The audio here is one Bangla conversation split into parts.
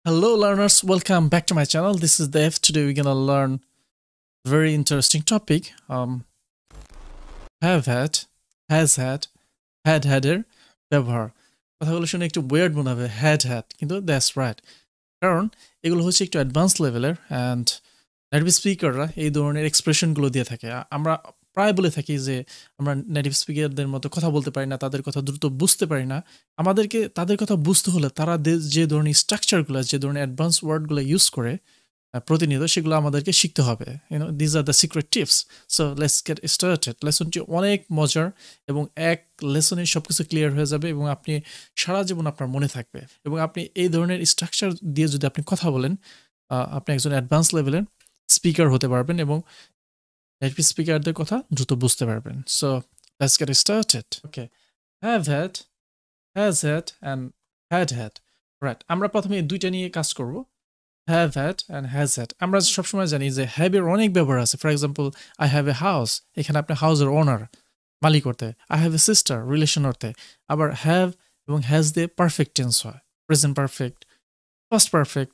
Hello learners, welcome back to my channel. This is Dev. Today we're gonna learn a very interesting topic. Have had, has had এর ব্যবহার। কথাগুলো শুনে একটু weird মনে হবে, had, কিন্তু that's right. কারণ এগুলো হচ্ছে একটু অ্যাডভান্স লেভেলের and নেটিভ স্পিকাররা এই ধরনের এক্সপ্রেশনগুলো দিয়ে থাকে। আমরা প্রায় বলে থাকি যে আমরা নেটিভ স্পিকারদের মতো কথা বলতে পারি না, তাদের কথা দ্রুত বুঝতে পারি না। আমাদেরকে তাদের কথা বুঝতে হলে তারা যে ধরনের স্ট্রাকচারগুলো, যে ধরনের অ্যাডভান্স ওয়ার্ডগুলো ইউজ করে প্রতিনিয়ত, সেগুলো আমাদেরকে শিখতে হবে। This are the secret tips. So let's get started. লেসনটি অনেক মজার এবং এক লেসনে সবকিছু ক্লিয়ার হয়ে যাবে এবং আপনি সারা জীবন আপনার মনে থাকবে। এবং আপনি এই ধরনের স্ট্রাকচার দিয়ে যদি আপনি কথা বলেন, আপনি একজন অ্যাডভান্স লেভেলের স্পিকার হতে পারবেন এবং নেটিভ স্পিকারদের কথা দ্রুত বুঝতে পারবেন। So let's get started. Okay, have had, has had and had had. Right, আমরা প্রথমে এই দুইটা নিয়ে কাজ করব, have had and has had. আমরা সবসময় জানি যে হ্যাভের অনেক ব্যবহার আছে। For example, I have a house, এখানে আপনি হাউসের ওনার, মালিক অর্থে। I have a sister, relation অর্থে। আবার হ্যাভ এবং হ্যাজ দিয়ে পারফেক্ট টেন্স হয়, present perfect, past perfect,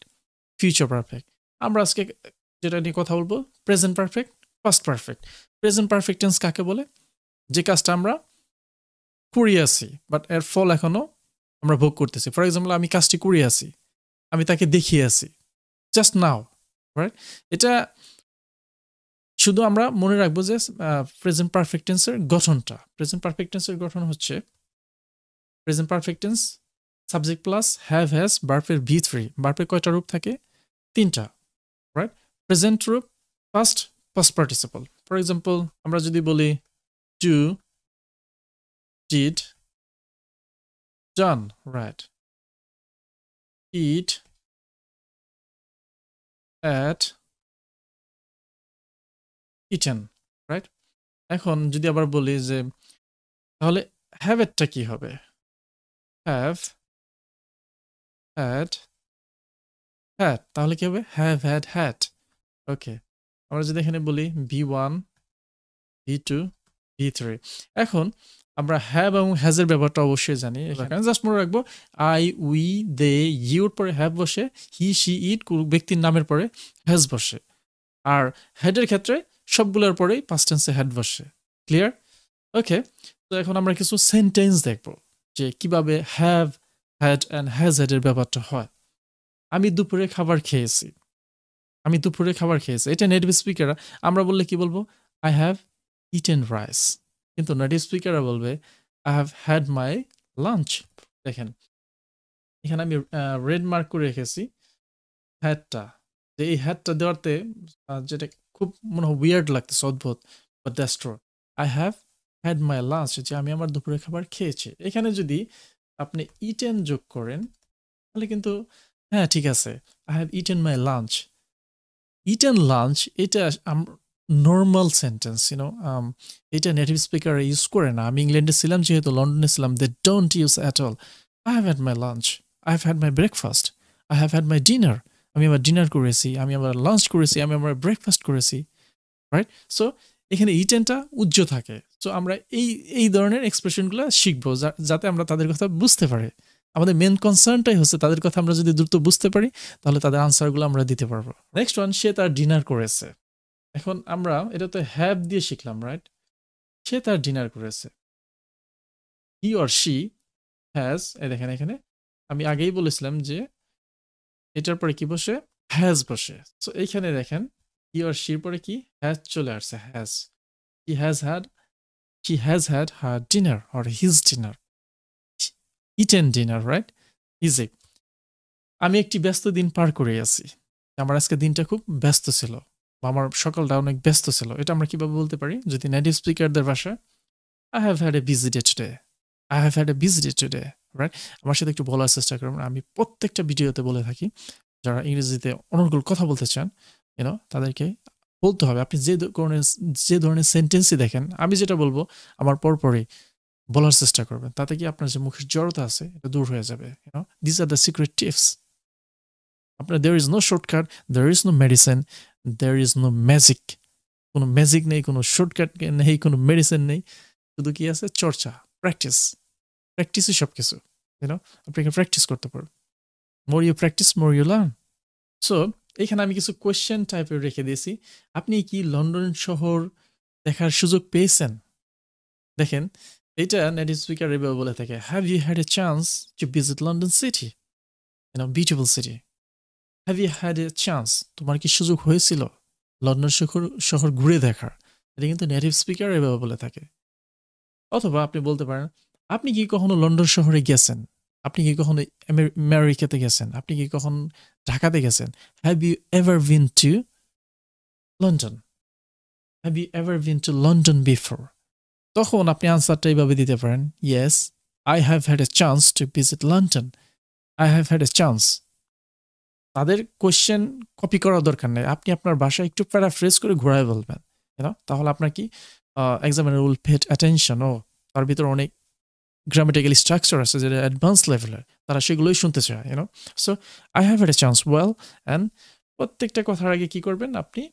future perfect. আমরা আজকে যেটা নিয়ে কথা বলবো, present perfect, past perfect. Present perfect tense কাকে বলে? যে কাজটা আমরা করিয়ে আছি বাট এর ফল এখনো আমরা ভোগ করতেছি। ফর এক্সাম্পল, আমি কাজটি করিয়ে আছি, আমি তাকে দেখিয়ে আছি, জাস্ট নাও। রাইট, এটা শুধু আমরা মনে রাখবো যে প্রেজেন্ট পারফেক্ট টেন্সের গঠনটা। প্রেজেন্ট পারফেক্ট টেন্সের গঠন হচ্ছে present perfect tense subject plus have has ভার্বের V3। ভার্বের কয়টা রূপ থাকে? 3টা। রাইট, প্রেজেন্ট রূপ, past, past participle. For example, আমরা যদি বলি do, did, done. Right, it, at, eaten. Right, এখন যদি আবার বলি যে তাহলে হ্যাভেটটা কি হবে? Have, had, had. তাহলে কি হবে? Have had had. ওকে, আমরা যদি এখানে বলি V1, V2, V3। এখন আমরা হ্যাভ এবং হ্যাজের ব্যাপারটা অবশ্যই জানি। এখানে জাস্ট মনে রাখবো আই, উই, দে, ইউর পরে হ্যাভ বসে, হি, শি, ইট ব্যক্তির নামের পরে হ্যাজ বসে। আর হেডের ক্ষেত্রে সবগুলোর পরেই পাস্ট টেন্সে হ্যাড বসে। ক্লিয়ার? ওকে, তো এখন আমরা কিছু সেন্টেন্স দেখব যে কিভাবে হ্যাভ, হ্যাড অ্যান্ড হ্যাজ হ্যাডের ব্যাপারটা হয়। আমি দুপুরে খাবার খেয়েছি, আমি দুপুরে খাবার খেয়েছি। এটা নেটিভ স্পিকাররা, আমরা বললে কি বলবো? I have eaten rice. কিন্তু নেটিভ স্পিকাররা বলবে I have had my lunch. দেখেন এখানে আমি রেড মার্ক করে রেখেছি হ্যাডটা, যে এই হ্যাডটা দেওয়াতে যেটা খুব মনে হয় উইয়ার্ড লাগতেছে, অদ্ভুত, but that's true. I have had my lunch, যে আমি আমার দুপুরে খাবার খেয়েছি। এখানে যদি আপনি ইটেন যোগ করেন তাহলে কিন্তু হ্যাঁ ঠিক আছে, I have eaten my lunch. Eaten lunch এটা নর্মাল সেন্টেন্স, এটা নেটিভ স্পিকার ইউজ করে না। আমি ইংল্যান্ডে ছিলাম, যেহেতু লন্ডনে ছিলাম, they don't use at all. I have had my lunch, I have had my breakfast, I have had my dinner. আমি আমার ডিনার করেছি, আমি আমার লাঞ্চ করেছি, আমি আমার ব্রেকফাস্ট করেছি। রাইট, সো এখানে ইটেনটা উজ্জ্ব থাকে। সো আমরা এই ধরনের এক্সপ্রেশনগুলো শিখবো যাতে আমরা তাদের কথা বুঝতে পারি। আমাদের মেন কনসার্নটাই হচ্ছে তাদের কথা আমরা যদি দ্রুত বুঝতে পারি তাহলে তাদের আনসারগুলো আমরা দিতে পারবো। নেক্সট ওয়ান, সে তার ডিনার করেছে। এখন আমরা এটা তো হ্যাভ দিয়ে শিখলাম, রাইট? সে তার ডিনার করেছে। হি অর শি হ্যাজ, দেখেন এখানে আমি আগেই বলেছিলাম যে এটার পরে কি বসে? হ্যাজ বসে। সো এইখানে দেখেন হি অর শির পরে কি? হ্যাজ চলে আসছে, has. He has had her dinner or his dinner, eaten dinner. Right, easy. আমি একটি ব্যস্ত দিন পার করে আছি। আমার আজকে দিনটা খুব ব্যস্ত ছিল, বা আমার সকালটা অনেক ব্যস্ত ছিল। এটা আমরা কিভাবে বলতে পারি? যদি নেটিভ স্পিকারদের ভাষায়, I have had A busy day today, I have had A busy day today. Right, আমার সাথে একটু বলার চেষ্টা করবেন। আমি প্রত্যেকটা ভিডিওতে বলে থাকি, যারা ইংরেজিতে অনর্গল কথা বলতে চান, তাদেরকে বলতে হবে। আপনি যে ধরনের সেন্টেন্সই দেখেন, আমি যেটা বলবো আমার পরপরই বলার চেষ্টা করবেন। তাতে কি আপনার যে মুখের জড়তা আছে এটা দূর হয়ে যাবে। This are the secret tips. আপনার there is no shortcut, there is no medicine, there is no magic. কোনো ম্যাজিক নেই, কোনো শর্টকাট নেই, কোনো মেডিসিন নেই। শুধু কি আছে? চর্চা, প্র্যাকটিস। প্র্যাকটিসই সব কিছু। আপনাকে প্র্যাকটিস করতে পারবেন। more you practice more you learn. So এখানে আমি কিছু কোয়েশ্চেন টাইপের রেখে দিয়েছি। আপনি কি লন্ডন শহর দেখার সুযোগ পেয়েছেন? দেখেন এটা নেটিভ স্পিকার এভাবে বলে থাকে, have you had a chance to visit London city, beautiful city. Have you had a chance, তোমার কি সুযোগ হয়েছিল লন্ডন শহর ঘুরে দেখার? এটা কিন্তু নেটিভ স্পিকার এভাবে বলে থাকে। অথবা আপনি বলতে পারেন, আপনি কি কখনো লন্ডন শহরে গেছেন? আপনি কি কখনো আমেরিকাতে গেছেন? আপনি কি কখন ঢাকাতে গেছেন? Have you ever been to London? Have you ever been to London before? তখন আপনি আনসারটা এইভাবে দিতে পারেন, yes I have had a chance to visit London, I have had a chance. তাদের কোয়েশ্চেন কপি করার দরকার নেই, আপনি আপনার ভাষায় একটু প্যারাফ্রেজ করে ঘোরায় বলবেন, তাহলে আপনার কি এক্সামিনার উইল পে অ্যাটেনশন, ও তার ভিতরে অনেক গ্রামেটিক্যাল স্ট্রাকচার আছে যেটা অ্যাডভান্স লেভেলের, তারা সেগুলোই শুনতে চায়, so I have had a chance well. And প্রত্যেকটা কথার আগে কি করবেন আপনি,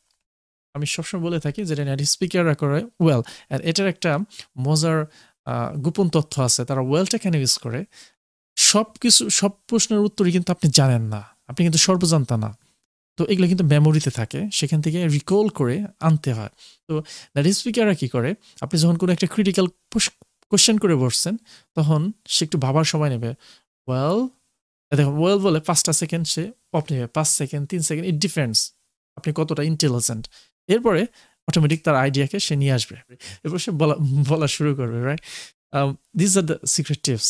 আমি সবসময় বলে থাকি যেটা নেটিভ স্পিকাররা করে ওয়েল। অ্যান্ড এটার একটা মজার গোপন তথ্য আছে, তারা ওয়েলটা কেন ইউজ করে, সব প্রশ্নের উত্তরই কিন্তু আপনি জানেন না, আপনি কিন্তু সর্বজান্তা না, তো এগুলো কিন্তু মেমোরিতে থাকে, সেখান থেকে রিকল করে আনতে হয়। তো নেটিভ স্পিকাররা কি করে, আপনি যখন কোনো একটা ক্রিটিক্যাল কোশ্চেন করে বসছেন তখন সে একটু ভাবার সময় নেবে, ওয়েল দেখো ওয়েল বলে 5টা সেকেন্ড সে অফ নেবে, 5 সেকেন্ড 3 সেকেন্ড, ইট ডিফেন্ডস আপনি কতটা ইন্টেলিজেন্ট। এরপরে অটোমেটিক তার আইডিয়াকে সে নিয়ে আসবে, এরপর সে বলা শুরু করবে, right? This are the secret tips.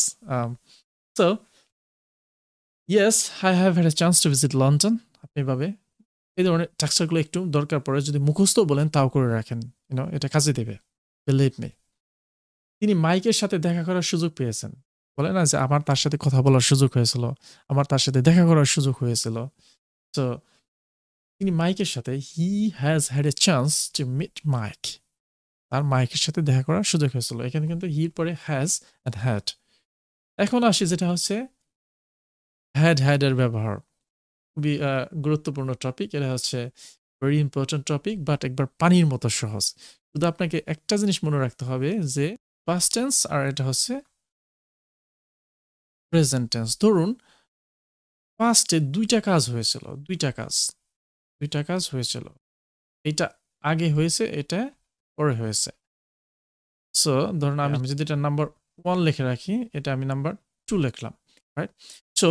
So yes I have had a chance to visit London, আপনি ভাবে এই ধরনের স্ট্রাকচারগুলো একটু দরকার পড়ে, যদি মুখস্থ বলেন তাও করে রাখেন, এটা কাজে দেবে, বিলিভ মি। তিনি মাইকের সাথে দেখা করার সুযোগ পেয়েছেন, বলে না যে আমার তার সাথে কথা বলার সুযোগ হয়েছিল, আমার তার সাথে দেখা করার সুযোগ হয়েছিল। তো তিনি মাইকের সাথে, he has had a chance to meet Mike, তার মাইকের সাথে দেখা করার সুযোগ হয়েছিল। এখানে কিন্তু হির পরে হ্যাজ অ্যান্ড হ্যাড। এখন আসি যেটা হচ্ছে হ্যাড হ্যাড এর ব্যবহার, খুবই গুরুত্বপূর্ণ টপিক, এটা হচ্ছে ভেরি ইম্পর্টেন্ট টপিক, বাট একবার পানির মতো সহজ। শুধু আপনাকে একটা জিনিস মনে রাখতে হবে যে পাস্ট টেন্স আর এটা হচ্ছে প্রেজেন্ট টেন্স। ধরুন পাস্টে দুইটা কাজ হয়েছিল, দুইটা কাজ হয়েছিল, এটা আগে হয়েছে, এটা পরে হয়েছে। সো ধরুন আমি যদি এটা নাম্বার 1 লিখে রাখি, এটা আমি নাম্বার 2 লিখলাম, রাইট? সো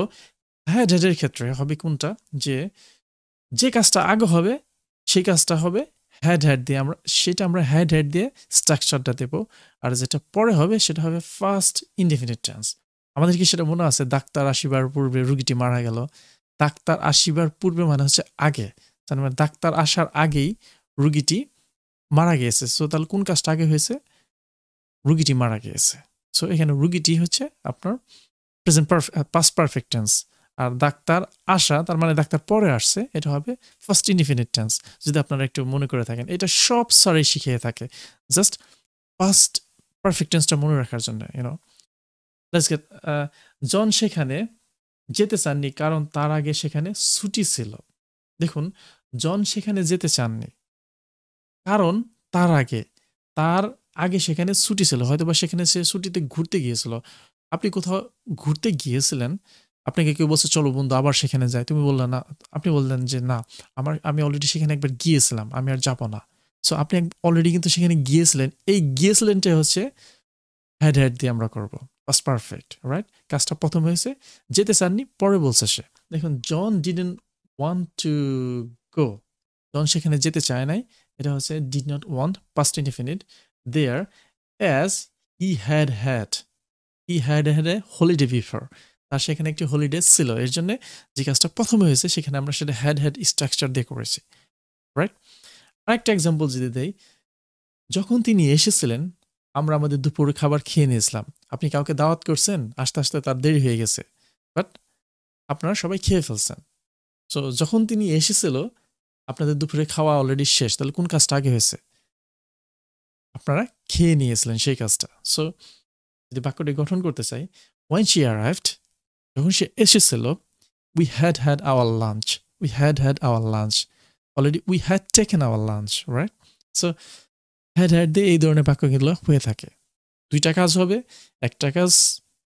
হ্যাড হ্যাড এর ক্ষেত্রে হবে কোনটা, যে কাজটা আগে হবে সেই কাজটা হবে হ্যাড হ্যাড দিয়ে, আমরা হ্যাড হ্যাড দিয়ে স্ট্রাকচারটা দেব, আর যেটা পরে হবে সেটা হবে ফার্স্ট ইনডেফিনিট টেন্স। আমাদের কি সেটা মনে আছে, ডাক্তার আসিবার পূর্বে রুগীটি মারা গেল? ডাক্তার আসিবার পূর্বে মানে হচ্ছে আগে, তার মানে ডাক্তার আসার আগেই রুগীটি মারা গিয়েছে। সো তাহলে কোন কাজটা আগে হয়েছে? রুগীটি মারা গিয়েছে। সো এখানে রুগীটি হচ্ছে আপনার প্রেজেন্ট পাস্ট পারফেক্ট টেন্স, আর ডাক্তার আসা তার মানে ডাক্তার পরে আসছে, এটা হবে ফার্স্ট ইনডিফিনিট টেন্স। যদি আপনারা একটু মনে করে থাকেন, এটা সব স্যারই শিখিয়ে থাকে, জাস্ট পাস্ট পারফেক্ট টেন্সটা মনে রাখার জন্য। লেটস গেট, জন সেখানে যেতে চাননি কারণ তার আগে সেখানে ছুটি ছিল। দেখুন, জন সেখানে যেতে চাননি কারণ তার আগে সেখানে ছুটি ছিল, হয়তোবা সেখানে সে ছুটিতে ঘুরতে গিয়েছিল। আপনি কোথাও ঘুরতে গিয়েছিলেন, আপনাকে কেউ বলছে চলো বন্ধু আবার সেখানে যাই, তুমি বললেন না, আপনি বললেন যে না আমি অলরেডি সেখানে একবার গিয়েছিলাম, আমি আর যাবো না। সো আপনি অলরেডি কিন্তু সেখানে গিয়েছিলেন, এই গিয়েছিলেনটাই হচ্ছে হ্যাড হ্যাড দিয়ে আমরা করবো পাস্ট পারফেক্ট, রাইট? কাজটা প্রথম হয়েছে, যেতে চাননি পরে বলছে সে। দেখুন, John didn't want to go, John সেখানে যেতে চায় নাই, এটা হচ্ছে did not want past indefinite there, as he had a holiday before, তার সেখানে একটি হলিডে ছিল, এর জন্য যে কাজটা প্রথমে হয়েছে সেখানে আমরা সেটা হ্যাড স্ট্রাকচার দিয়ে করেছি, রাইট? আরেকটা এক্সাম্পল যদি দেই, যখন তিনি এসেছিলেন আমরা আমাদের দুপুরের খাবার খেয়ে নিয়েছিলাম। আপনি কাউকে দাওয়াত করছেন, আস্তে আস্তে তার দেরি হয়ে গেছে, বাট আপনারা সবাই খেয়ে ফেলছেন। সো যখন তিনি এসেছিল আপনাদের দুপুরে খাওয়া অলরেডি শেষ, তাহলে কোন কাজটা আগে হয়েছে? আপনারা খেয়ে নিয়েছিলেন সেই কাজটা। সো যদি বাক্যটি গঠন করতে চাই, when she arrived, যখন সে এসেছিল, we had our lunch already, we had taken our lunch, right? So had দিয়ে এই ধরনের বাক্যগুলো হয়ে থাকে। দুইটা কাজ হবে, একটা কাজ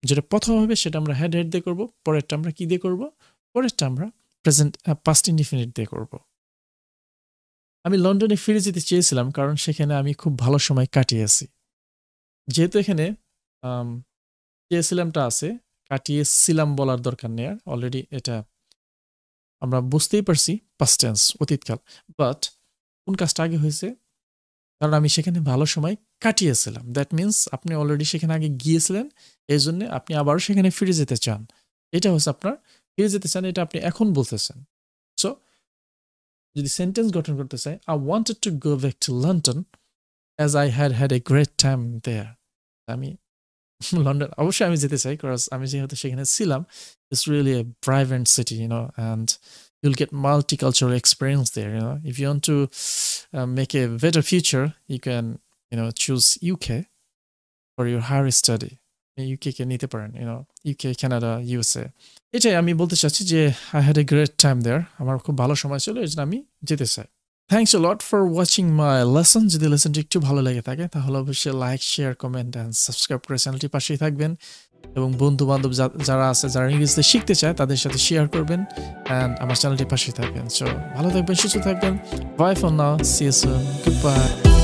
যেটা প্রথম হবে সেটা আমরা had দিয়ে করব, পরেরটা আমরা কি দিয়ে করব? পরেরটা আমরা প্রেজেন্ট পাস্ট ইনডিফিনিট দিয়ে করব। আমি লন্ডনে ফিরে যেতে চেয়েছিলাম কারণ সেখানে আমি খুব ভালো সময় কাটিয়েছি। যেহেতু এখানে চেয়েছিলামটা আছে, কাটিয়েছিলাম বলার দরকার নেই আর, অলরেডি এটা আমরা বুঝতেই পারছি পাস্ট টেন্স অতীতকাল। বাট কোন কাজটা আগে হয়েছে? কারণ আমি সেখানে ভালো সময় কাটিয়েছিলাম। দ্যাট মিনস আপনি অলরেডি সেখানে আগে গিয়েছিলেন, এই জন্য আপনি আবারও সেখানে ফিরে যেতে চান। এটা হচ্ছে আপনার ফিরে যেতে চান, এটা আপনি এখন বলতেছেন। সো যদি সেন্টেন্স গঠন করতে চাই, I wanted to go back to London as I had had a great time there. আমি লন্ডন অবশ্যই আমি যেতে চাই, কারণ আমি যেহেতু সেখানে ছিলাম। It's really A vibrant city, and you'll get multicultural experience there. If you want to make a better future, you can choose UK for your higher study. UK কে নিতে পারেন, UK, Canada, USA. এটাই আমি বলতে চাচ্ছি যে I had a great time there. আমার খুব ভালো সময় ছিল, এই জন্য আমি যেতে চাই। Thanks a lot for watching my lesson. যদি লেসনটি একটু ভালো লেগে থাকে তাহলে অবশ্যই like, share, comment and subscribe করে চ্যানেলটি পাশেই থাকবেন, এবং বন্ধু বান্ধব যারা আছে, যারা ইংরেজিতে শিখতে চায়, তাদের সাথে শেয়ার করবেন অ্যান্ড আমার চ্যানেলটি পাশেই থাকবেন। সো ভালো থাকবেন, সুস্থ থাকবেন। Bye for now, see you soon, good by.